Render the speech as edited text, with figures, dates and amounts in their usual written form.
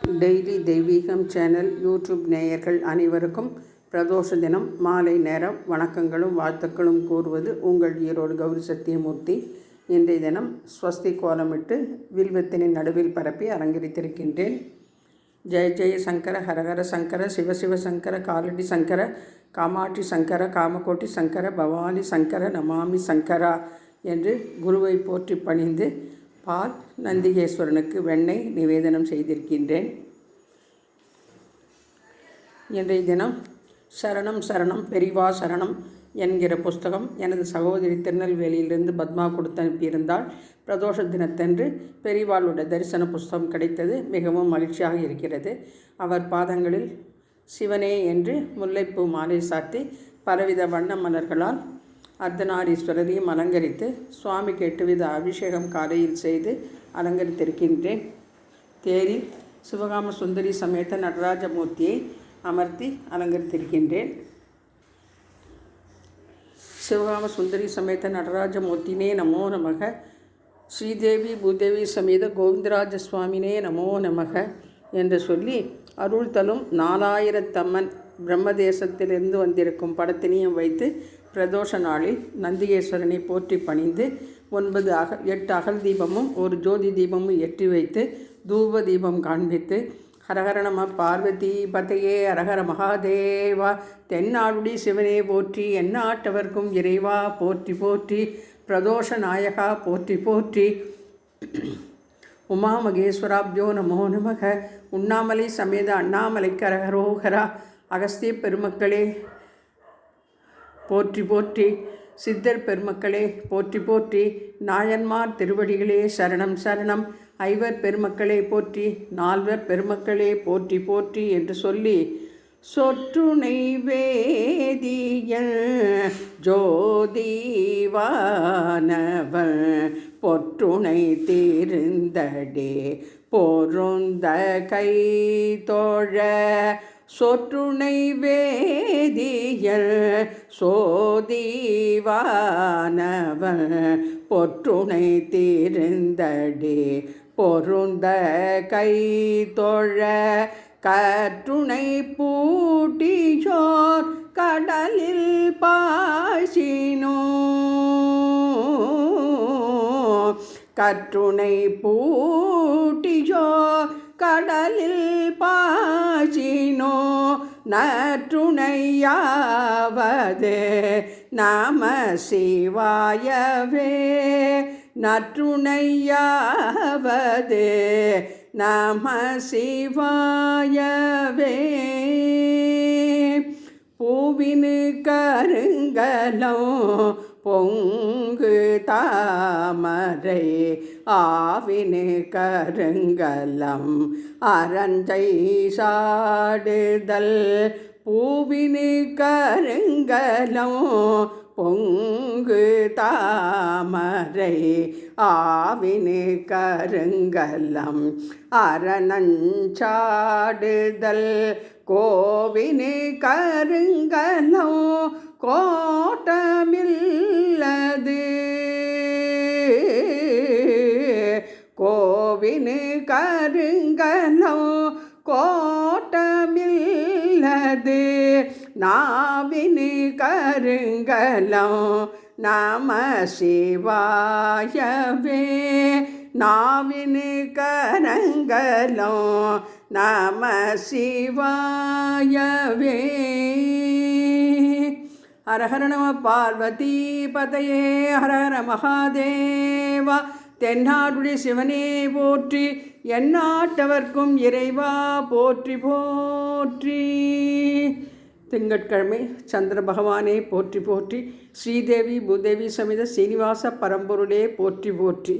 Daily தெய்வீகம் channel YouTube நேயர்கள் அனைவருக்கும் பிரதோஷ தினம் மாலை நேரம் வணக்கங்களும் வாழ்த்துக்களும் கூறுவது உங்கள் ஈரோடு கௌரி சத்தியமூர்த்தி. இன்றைய தினம் ஸ்வஸ்தி கோலமிட்டு வில்வத்தினின் நடுவில் பரப்பி அலங்கரித்திருக்கின்றேன். ஜெய ஜெய சங்கர, ஹரஹர சங்கர, சிவசிவ சங்கர, காலடி சங்கர, காமாட்சி சங்கர, காமகோட்டி சங்கர, பவானி சங்கர, நமாமி சங்கரா என்று குருவை போற்றி பணிந்து பால் நந்திகேஸ்வரனுக்கு வெண்ணெய் நிவேதனம் செய்திருக்கின்றேன். இன்றைய தினம் சரணம் சரணம் பெரிவா சரணம் என்கிற புஸ்தகம் எனது சகோதரி திருநெல்வேலியிலிருந்து பத்மா கொடுத்து அனுப்பியிருந்தால் பிரதோஷ தினத்தன்று பெரிவாளுடைய தரிசன புஸ்தகம் கிடைத்தது. மிகவும் மகிழ்ச்சியாக இருக்கிறது. அவர் பாதங்களில் சிவனே என்று முல்லைப்பூ மாலை சாத்தி பலவித வண்ண மலர்களால் அர்த்தநாரீஸ்வரரையும் அலங்கரித்து சுவாமிக்கு 8 வித அபிஷேகம் காலையில் செய்து அலங்கரித்திருக்கின்றேன். தேரில் சிவகாம சுந்தரி சமேத நடராஜமூர்த்தியை அமர்த்தி அலங்கரித்திருக்கின்றேன். சிவகாம சுந்தரி சமேத நடராஜமூர்த்தினே நமோ நமக, ஸ்ரீதேவி பூதேவி சமேத கோவிந்தராஜ சுவாமினே நமோ நமக என்று சொல்லி அருள் தலும் 4000 அம்மன் பிரம்மதேசத்திலிருந்து வந்திருக்கும் படத்தினையும் வைத்து பிரதோஷ நாளில் நந்திகேஸ்வரனை போற்றி பணிந்து 8 அகல் தீபமும் 1 ஜோதி தீபமும் ஏற்றி வைத்து தூப தீபம் காண்பித்து ஹரஹர நம பார்வதி பதையே அரஹர மகாதேவா, தென்னாடுடி சிவனே போற்றி, எந்நாட்டவர்க்கும் இறைவா போற்றி போற்றி, பிரதோஷ நாயகா போற்றி போற்றி, உமா மகேஸ்வராப்யோ நமோ நமக, உண்ணாமலை சமேத அண்ணாமலைக்கு அரஹரோஹரா, அகஸ்திய பெருமக்களே போற்றி போற்றி, சித்தர் பெருமக்களே போற்றி போற்றி, நாயன்மார் திருவடிகளே சரணம் சரணம், ஐவர் பெருமக்களே போற்றி, 4 பெருமக்களே போற்றி போற்றி என்று சொல்லி சொற்றுணை வேதியல் ஜோதிவானவன் பொற்றுணை தீர்ந்தடே பொருந்த கை தோழ, சொற்றுணை வேதியல் சோதிவானவன் பொற்றுணை தீர்ந்தடே பொருந்த கை தோழ, கற்றுணை பூட்டியோர் கடலில் பாய்ச்சினோ, கற்றுணை பூட்டியோர் கடலில் பாய்ச்சினோ, நற்றுணையாவது நம சிவாயவே, நற்றுணையாவது நம சிவாயவே, பூவினு கருங்கலம் பொங்கு தாமரை ஆவினு கருங்கலம் அரஞ்சை சாடுதல், பூவினு கருங்கலம் பொங்கு தாமரை ஆவினு கருங்கலம் அரணஞ்சாடுதல், கோவினு கருங்கலம் கோட்டமில்லது, கோவினு கருங்கலம் கோட்டமில்லது, நாவினு கருங்கலம் நம சிவாயவே, நாவினு கருங்கலம் நம சிவாயவே. ஹரஹர நம பார்வதி பதையே ஹரஹர மகாதேவா, தென்னாடுடி சிவனே போற்றி, எந்நாட்டவர்க்கும் இறைவா போற்றி போற்றி. திங்கட்கிழமை சந்திர பகவானே போற்றி போற்றி, ஸ்ரீதேவி பூதேவி சமேத சீனிவாச பரம்பொருளே போற்றி போற்றி.